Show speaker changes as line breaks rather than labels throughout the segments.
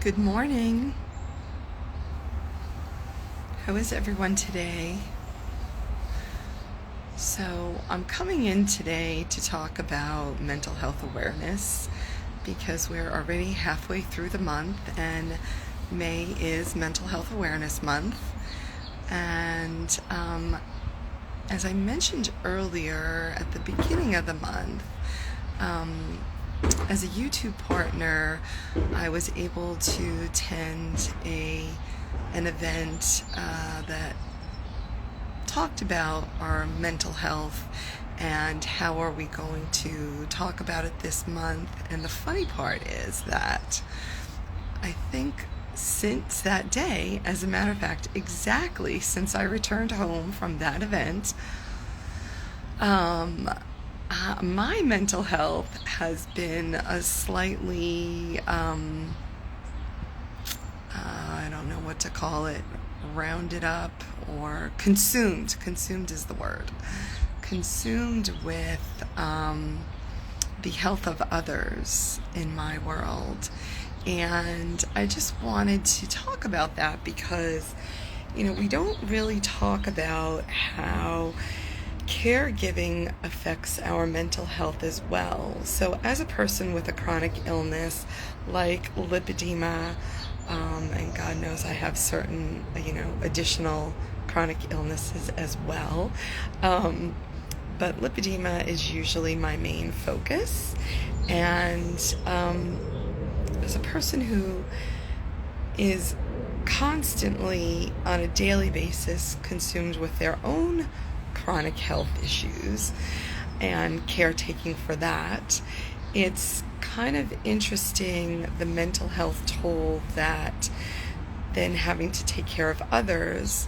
Good morning. How is everyone today? So I'm coming in today to talk about mental health awareness because we're already halfway through the month and May is Mental Health Awareness Month. And as I mentioned earlier at the beginning of the month, as a YouTube partner, I was able to attend an event that talked about our mental health and how are we going to talk about it this month. And the funny part is that I think since that day, as a matter of fact, exactly since I returned home from that event, my mental health has been a slightly, I don't know what to call it, rounded up or consumed. Consumed is the word. Consumed with the health of others in my world. And I just wanted to talk about that because, we don't really talk about how caregiving affects our mental health as well. So as a person with a chronic illness like lipedema, and God knows I have certain, additional chronic illnesses as well, but lipedema is usually my main focus. And as a person who is constantly on a daily basis consumed with their own chronic health issues and caretaking for that, it's kind of interesting the mental health toll that then having to take care of others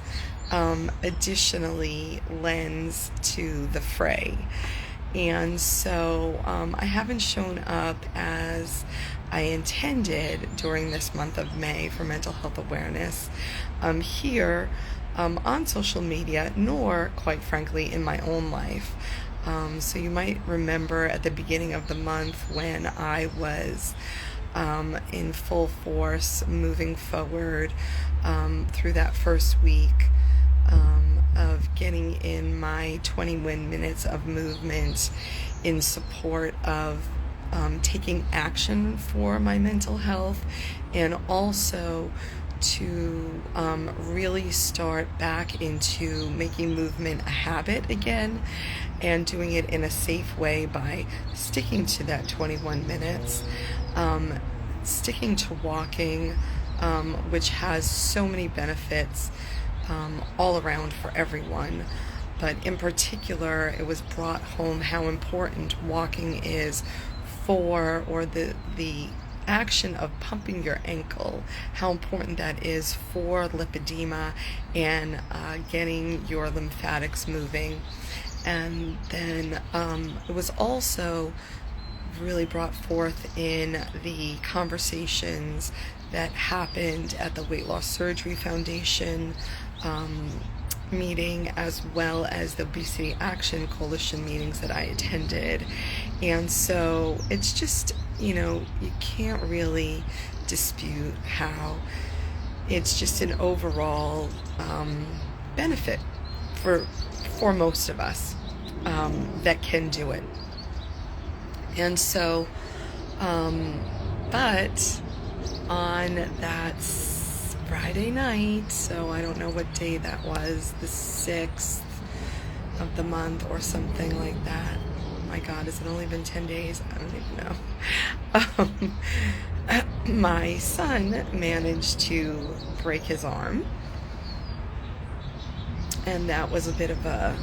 additionally lends to the fray. And so I haven't shown up as I intended during this month of May for mental health awareness here on social media, nor, quite frankly, in my own life. So you might remember at the beginning of the month when I was in full force moving forward through that first week of getting in my 21 minutes of movement in support of taking action for my mental health, and also to really start back into making movement a habit again and doing it in a safe way by sticking to that 21 minutes, sticking to walking, which has so many benefits all around for everyone. But in particular, it was brought home how important walking is for, or the action of pumping your ankle, how important that is for lipedema and getting your lymphatics moving. And then it was also really brought forth in the conversations that happened at the Weight Loss Surgery Foundation meeting, as well as the Obesity Action Coalition meetings that I attended. And so it's just, you can't really dispute how it's just an overall benefit for most of us that can do it. And so, but on that Friday night, so I don't know what day that was, the 6th of the month or something like that. My God, has it only been 10 days? I don't even know. My son managed to break his arm, and that was a bit of a,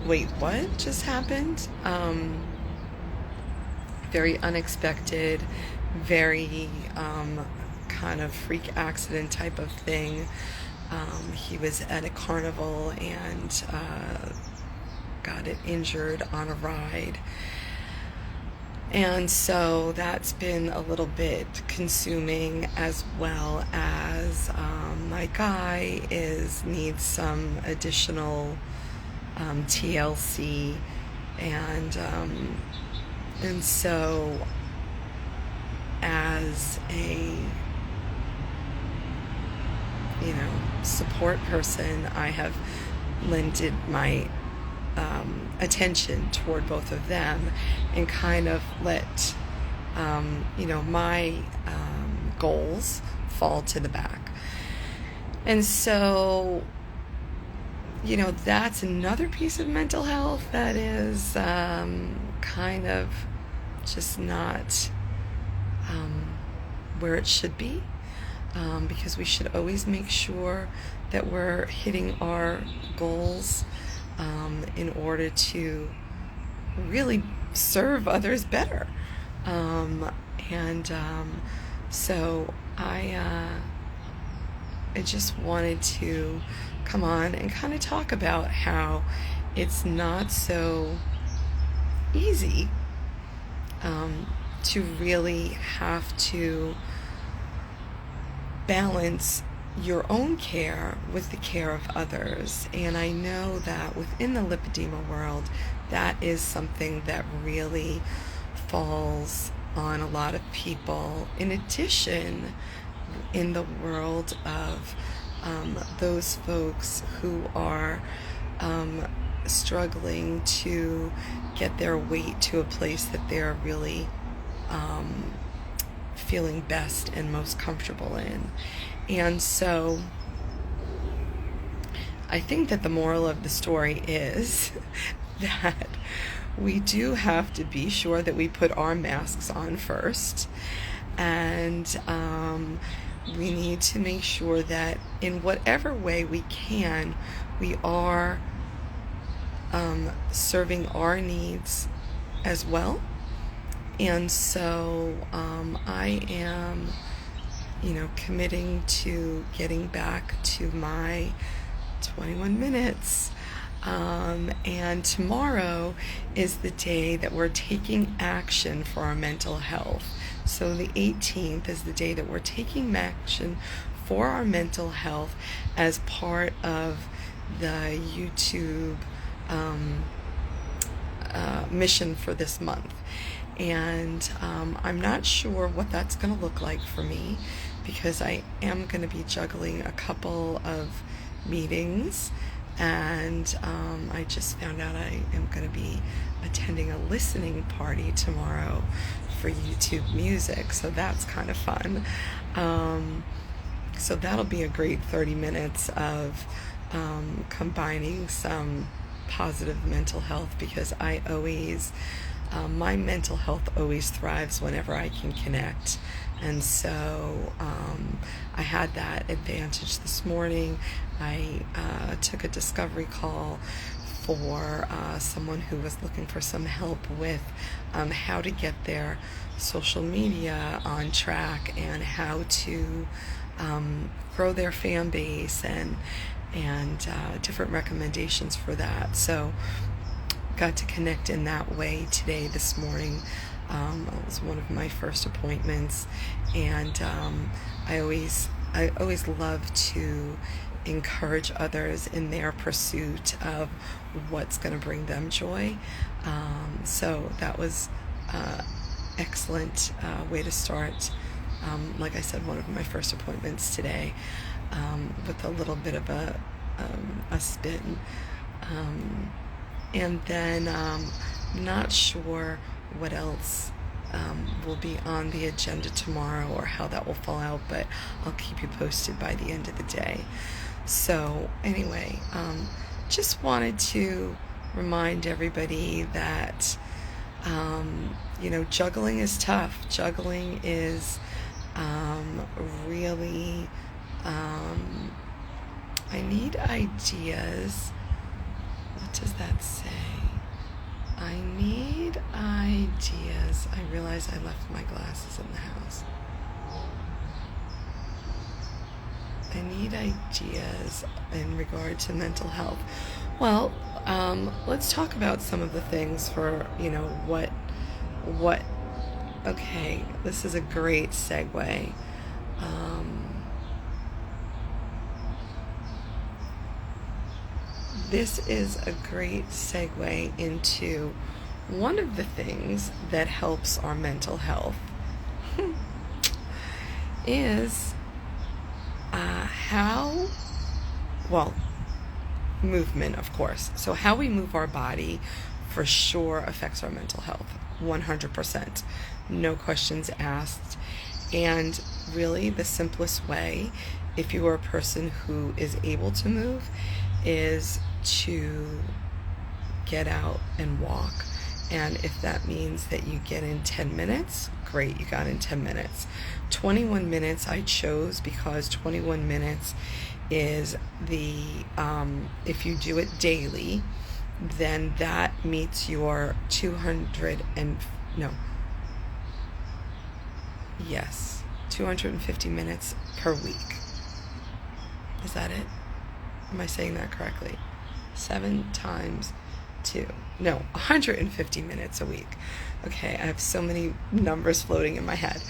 wait, what just happened? Very unexpected, very kind of freak accident type of thing. He was at a carnival and got it injured on a ride. And so that's been a little bit consuming, as well as my guy needs some additional TLC, and so as a support person, I have lended my attention toward both of them and kind of let my goals fall to the back. And so that's another piece of mental health that is kind of just not where it should be, because we should always make sure that we're hitting our goals in order to really serve others better. So I just wanted to come on and kind of talk about how it's not so easy to really have to balance your own care with the care of others. And I know that within the lipedema world, that is something that really falls on a lot of people. In addition, in the world of those folks who are struggling to get their weight to a place that they're really feeling best and most comfortable in. And so I think that the moral of the story is that we do have to be sure that we put our masks on first, and we need to make sure that in whatever way we can, we are serving our needs as well. And so I am committing to getting back to my 21 minutes. And tomorrow is the day that we're taking action for our mental health. So the 18th is the day that we're taking action for our mental health as part of the YouTube mission for this month. And I'm not sure what that's going to look like for me, because I am going to be juggling a couple of meetings, and I just found out I am going to be attending a listening party tomorrow for YouTube music, so that's kind of fun. So that'll be a great 30 minutes of combining some positive mental health, because I always my mental health always thrives whenever I can connect. And so I had that advantage this morning. I took a discovery call for someone who was looking for some help with how to get their social media on track and how to grow their fan base, and different recommendations for that. So got to connect in that way today, this morning. It was one of my first appointments, and I always love to encourage others in their pursuit of what's going to bring them joy. So that was excellent way to start. Like I said, one of my first appointments today, with a little bit of a spin. And then not sure what else will be on the agenda tomorrow or how that will fall out, but I'll keep you posted by the end of the day. So anyway, just wanted to remind everybody that juggling is tough. Juggling is really I need ideas. What does that say? I need ideas. I realize I left my glasses in the house. I need ideas in regard to mental health. Well, let's talk about some of the things for, what, okay, this is a great segue. This is a great segue into one of the things that helps our mental health is well, movement, of course. So how we move our body for sure affects our mental health, 100%. No questions asked. And really the simplest way, if you are a person who is able to move, is to get out and walk. And if that means that you get in 10 minutes, great, you got in 10 minutes. 21 minutes I chose because 21 minutes is if you do it daily, then that meets your 250 minutes per week. Is that it? Am I saying that correctly? 7 times 2. No, 150 minutes a week. Okay, I have so many numbers floating in my head.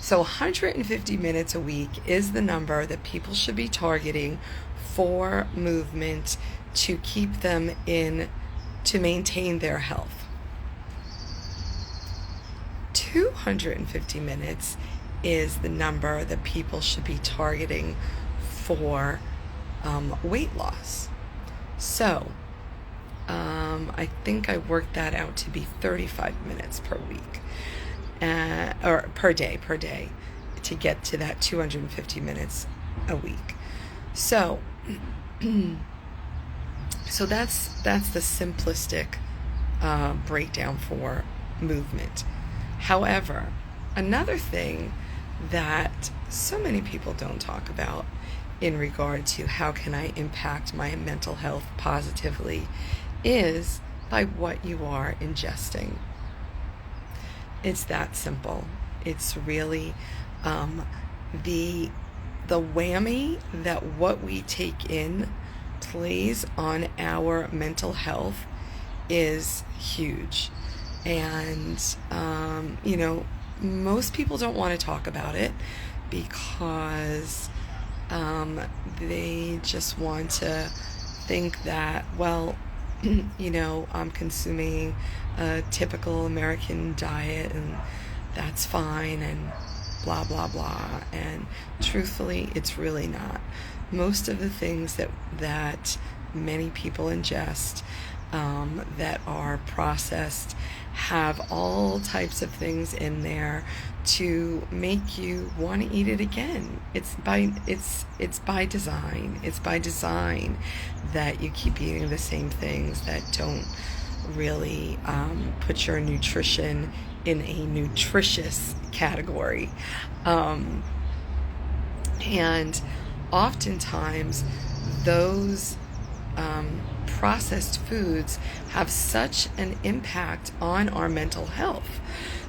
So 150 minutes a week is the number that people should be targeting for movement to keep them to maintain their health. 250 minutes is the number that people should be targeting for weight loss. So I think I worked that out to be 35 minutes per week, or per day, to get to that 250 minutes a week. So that's the simplistic breakdown for movement. However, another thing that so many people don't talk about in regard to how can I impact my mental health positively is by what you are ingesting. It's that simple. It's really the whammy that what we take in plays on our mental health is huge. And most people don't want to talk about it because they just want to think that, well, I'm consuming a typical American diet and that's fine and blah, blah, blah. And truthfully, it's really not. Most of the things that many people ingest that are processed have all types of things in there to make you want to eat it again. It's by design. It's by design that you keep eating the same things that don't really put your nutrition in a nutritious category. And oftentimes those processed foods have such an impact on our mental health.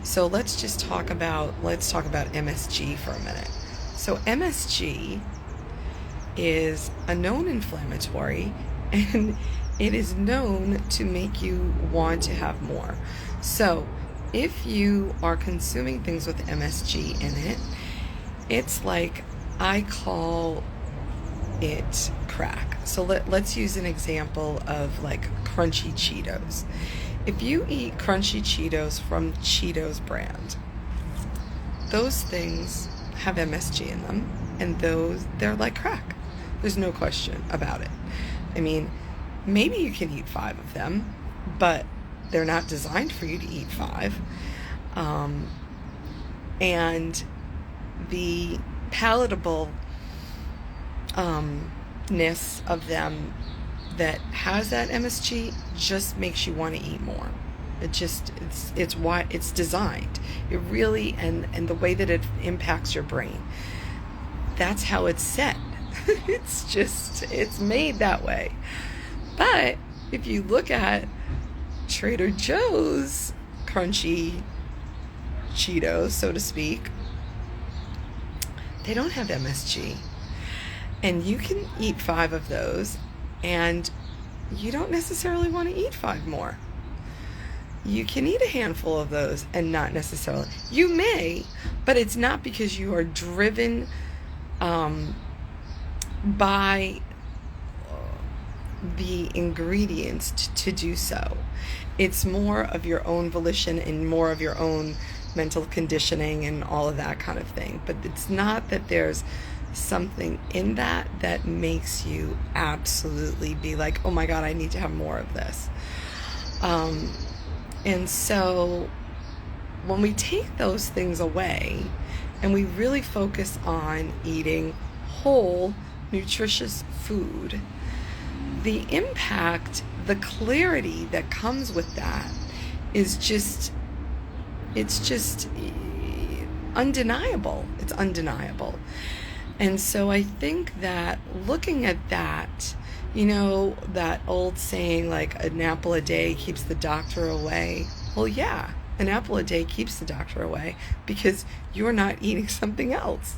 So let's talk about MSG for a minute. So MSG is a known inflammatory, and it is known to make you want to have more. So if you are consuming things with MSG in it, it's like, I call it crack. So let's use an example of like crunchy Cheetos. If you eat crunchy Cheetos from Cheetos brand, those things have MSG in them, and they're like crack. There's no question about it. I mean, maybe you can eat 5 of them, but they're not designed for you to eat 5. And the palatableness of them that has that MSG just makes you want to eat more. It's why it's designed. It really, and the way that it impacts your brain, that's how it's set. It's made that way. But if you look at Trader Joe's crunchy Cheetos, so to speak, they don't have MSG. And you can eat 5 of those, and you don't necessarily want to eat 5 more. You can eat a handful of those and not necessarily. You may, but it's not because you are driven by the ingredients to do so. It's more of your own volition and more of your own mental conditioning and all of that kind of thing. But it's not that there's something in that makes you absolutely be like, oh my God, I need to have more of this. And so when we take those things away and we really focus on eating whole, nutritious food, the impact, the clarity that comes with that is just, it's just undeniable. It's undeniable. And so I think that looking at that, you know, that old saying, like, an apple a day keeps the doctor away. Well, yeah, an apple a day keeps the doctor away because you're not eating something else.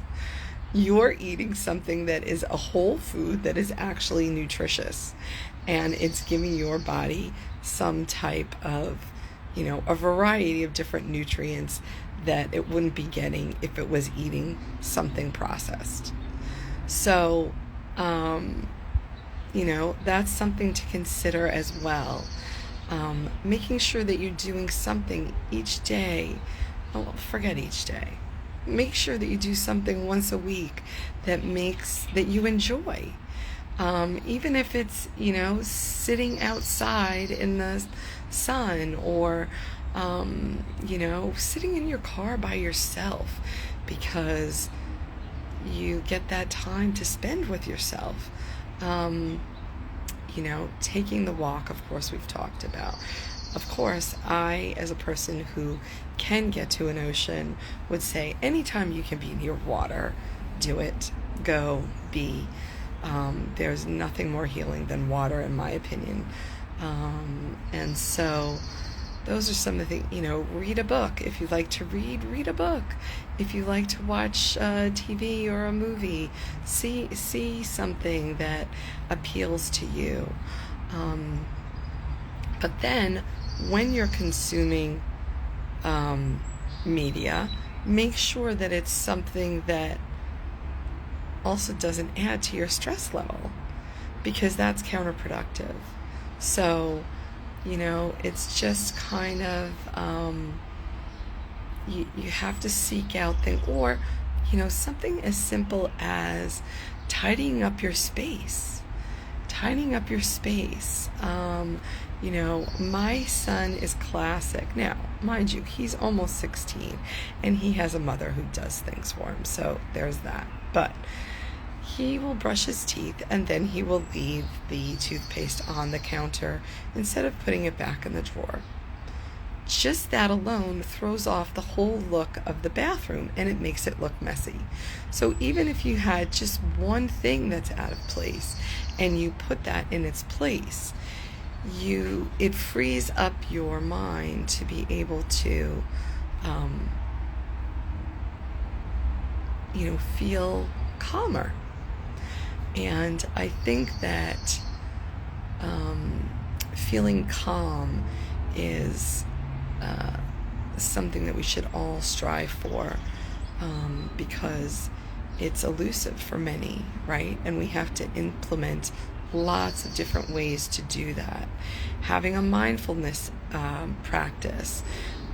You're eating something that is a whole food that is actually nutritious, and it's giving your body some type of, you know, a variety of different nutrients that it wouldn't be getting if it was eating something processed. So, you know, that's something to consider as well. Making sure that you're doing something each day. Oh, forget each day. Make sure that you do something once a week that you enjoy. Even if it's, you know, sitting outside in the sun, or, you know, sitting in your car by yourself, because you get that time to spend with yourself. You know, taking the walk, of course, we've talked about. Of course, I, as a person who can get to an ocean, would say anytime you can be near water, do it. Go, be. There's nothing more healing than water, in my opinion. And so those are some of the things, you know, read a book. If you like to read a book. If you like to watch TV or a movie, see something that appeals to you. But then when you're consuming media, make sure that it's something that also doesn't add to your stress level, because that's counterproductive. So, you know, it's just kind of, you have to seek out things, or, you know, something as simple as tidying up your space. You know, my son is classic. Now, mind you, he's almost 16, and he has a mother who does things for him, so there's that. But he will brush his teeth, and then he will leave the toothpaste on the counter instead of putting it back in the drawer. Just that alone throws off the whole look of the bathroom, and it makes it look messy. So even if you had just one thing that's out of place and you put that in its place, it frees up your mind to be able to you know, feel calmer. And I think that feeling calm is something that we should all strive for, because it's elusive for many, right? And we have to implement lots of different ways to do that. Having a mindfulness practice,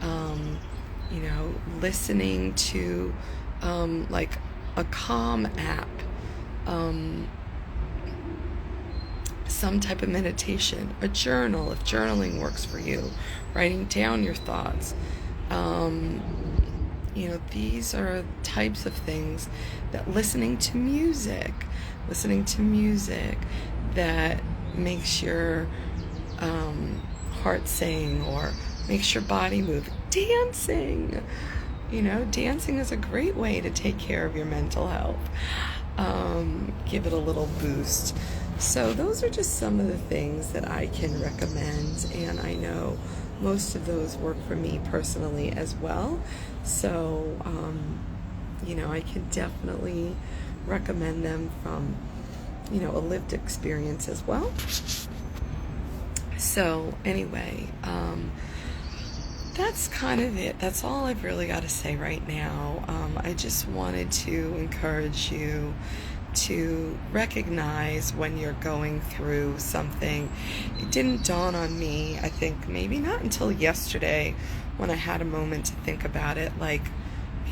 you know, listening to like a calm app, some type of meditation, a journal if journaling works for you, writing down your thoughts. You know, these are types of things that listening to music that makes your heart sing or makes your body move. Dancing, you know, dancing is a great way to take care of your mental health. Give it a little boost. So those are just some of the things that I can recommend, and I know most of those work for me personally as well. So, you know, I can definitely recommend them from, you know, a lived experience as well. So anyway, that's kind of it. That's all I've really got to say right now. I just wanted to encourage you to recognize when you're going through something. It didn't dawn on me, I think, maybe not until yesterday when I had a moment to think about it. Like,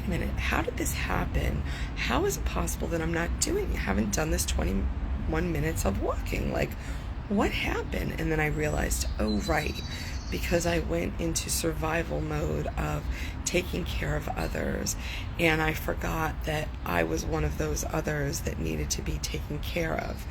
wait a minute, how did this happen? How is it possible that I'm not doing it? I haven't done this 21 minutes of walking. Like, what happened? And then I realized, oh, right, because I went into survival mode of taking care of others, and I forgot that I was one of those others that needed to be taken care of.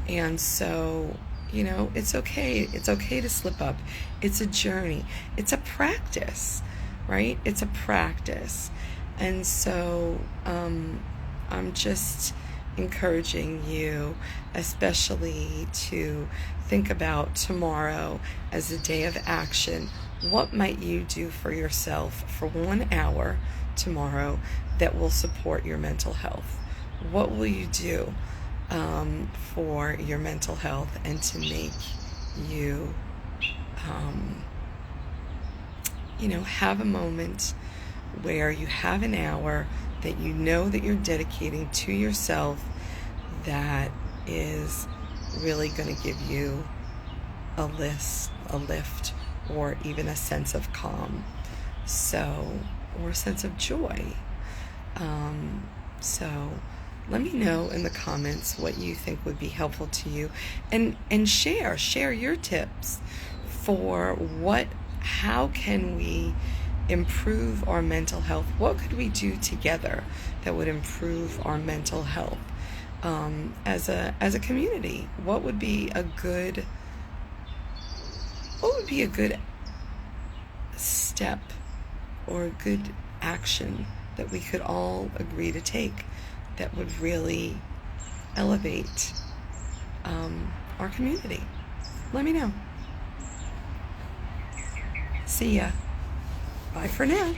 And so, it's okay. It's okay to slip up. It's a journey. It's a practice, right? It's a practice. And so I'm just encouraging you, especially to think about tomorrow as a day of action. What might you do for yourself for 1 hour tomorrow that will support your mental health? What will you do for your mental health and to make you, have a moment where you have an hour that you know that you're dedicating to yourself that is really going to give you a lift, or even a sense of calm, or a sense of joy. So let me know in the comments what you think would be helpful to you, and share your tips for how can we improve our mental health? What could we do together that would improve our mental health as a community? What would be a good step or a good action that we could all agree to take that would really elevate our community? Let me know. See ya. Bye for now.